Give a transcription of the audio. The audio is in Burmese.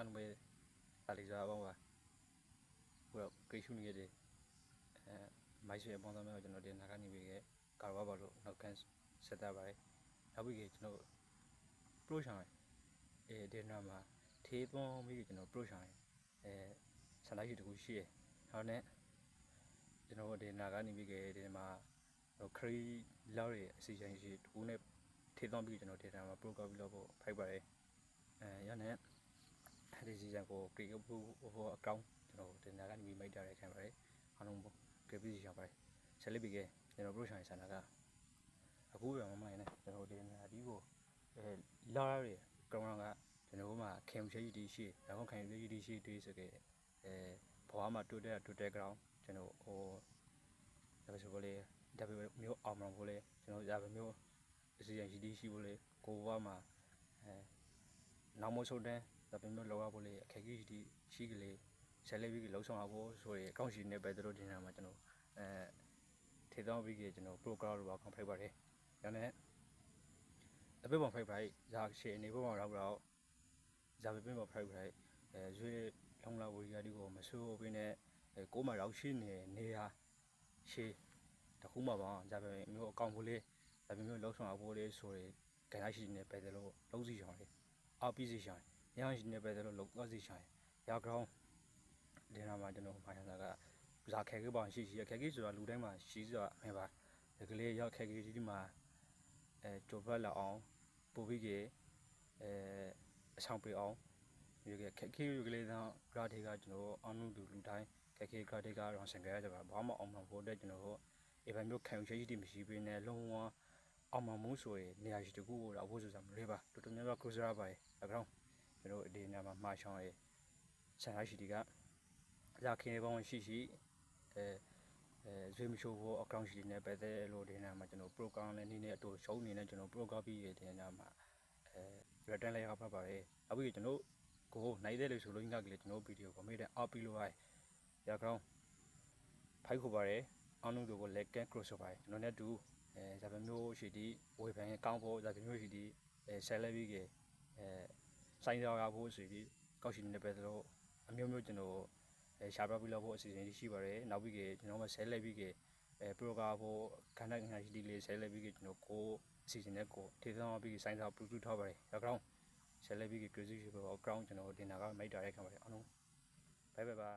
ăn về là lý do bao mà vừa cái số này thì máy số em bao giờ cho nó đến là cái này về cái bảo rồi nó cần set up vậy nó bị cái nó pro sang này đến nào mà thế bao mấy cái nó pro sang này sản xuất được cái gì họ này cho nó đến là cái này về cái đến mà nó khai lao rồi xây dựng gì cũng này thế bao mấy cái nó đến mà pro cái lao bộ phải vậy cho nên thì gì rằng có cái bộ account cho nó đến là cái này mấy đại cái vậy anh không cái gì sao vậy sẽ lấy cái cho nó pro sang sản xuấtအခုရမမနဲ့ကျွန်တော်ဒီနေရာဒီကိုလာရကောင်ကကျွန်တော်မှာခင်ချေဒီရှိရအောင်ခင်ချေဒီရှိတွေးစကေဘွားမှာတိုးတဲ့ ground ကျွန်တော်ဟိုဒါပဲဆိုလေဒါပဲမျိုးအောင်မလို့လေကျွန်တော်ဒါပဲမျိုးအစီအစဉ်ဒီရှိဖို့လေကိုဘွားမှာနောက်မဆုတ်တဲ့ဒါပဲမျိုးလောရဖို့လေအခက်ကြီးဒီရှိကလေးဆက်လက်ပြီးလှုပ်ဆောင်အောင်ဆိုရင်အကောင့်ရှိနေပဲတို့ဒီနေရာမှာကျွန်တော်ထေသောပြီးကကျွန်တော် program လို့ပါခေါ်ဖိုက်ပါတယ်ဒါနဲ့အပိပေါ်ဖိုက်ဖိုက်ဇာရှေနေပေါ်မှာတော့ဇာပိပေါ်ဖိုက်ဖိုက်ရွေးလောင်လာဝီယာဒီကိုမဆိုးပြီးနဲ့ကိုမရောက်ရှိနေရရှေတခုမှပါဇာပိမျိုးအကောင့်ဖို့လေးဇာပိမျိုးလောက်ဆောင်ဖို့လေးဆိုရင်ဂိုင်းရှိနေပဲလို့လုံးစီဆောင်လေးအပီစီဆောင်ရဟန်းရှိနေပဲလို့လုံးစီဆောင်ရကောင်ဒီနာမှာကျွန်တော်မှာရတာကဇာခဲကပေါင်ရှိခဲကြီးဆိုတာလူတိုင်းမှာရှိဆိုတာအမှန်ပါဒီကလေးရောက်ခဲကြီးဒီမှာကြိုပတ်လာအောင်ပို့ပြီးအဆောင်ပေးအောင်ဒီကခဲကြီးကလေးတော့ဂရာဒေကကျွန်တော်အောင်လို့လူတိုင်းခဲကြီးဂရာဒေကတော့ဆင်ကြရကြပါဘာမှအောင်မဖို့တဲ့ကျွန်တော်အေဗန်မျိုးခံရှိတိမရှိဘဲနဲ့လုံးဝအောင်မမှုဆိုရင်နေရာရှိတကူကိုတော့အဖို့ဆိုစားမလေးပါတော်တော်များများကိုစရပါတယ်အကောင်ကျွန်တော်ဒီနေရာမှာမှားချောင်းရဲ့ဆန်ရရှိတီကဇာခင်းပေါင်းရှိရွေးမချိုးဖို့အကောင့်ရှိနေပဲတဲ့လို့ဒီနေရာမှာကျွန်တော် program နဲ့နည်းနဲ့အတူရှုံးနေနဲ့ကျွန်တော် program ပြီးရတဲ့နေရာမှာreturn လိုက်ရပါပါတယ်အခုကျွန်တော်ကိုနိုင်တဲ့လို့ဆိုလို့ငါကလေးကျွန်တော်ဗီဒီယိုကိုမိတဲ့အောက်ပြီးလို့ရကောင်ဖိုက်ခုပါတယ်အောင်လို့ကိုလက်ကဲ cross ပါတယ်ကျွန်တော်နဲ့တူဇာပမျိုးရှိတီဝေဖန်ကောင်းဖို့ဇာပမျိုးရှိတီဆက်လက်ပြီးဆိုင်တော်ရဖို့ရှိတီကောက်ရှိနေပဲလို့အမျိုးမျိုးကျွန်တော်ရှာပြပြီးလို့ဖို့အစီအစဉ်ရှိပါတယ်နောက်ပြီးကျွန်တော်မဆဲလိုက်ပြီးပရိုဂရမ်ဖို့ခဏခဏရှိဒီလေးဆဲလိုက်ပြီးကျွန်တော်ကိုအစီအစဉ်နဲ့ကိုထေဆောင်ပြီးစိုင်းစာပလူတူထားပါတယ်အကောင်ဆဲလိုက်ပြီးကြွစီရှိပေါ်အကောင်ကျွန်တော်တင်တာကမိုက်တာရိုက်ခံပါတယ်အားလုံးဘိုင်ဘိုင်ပါ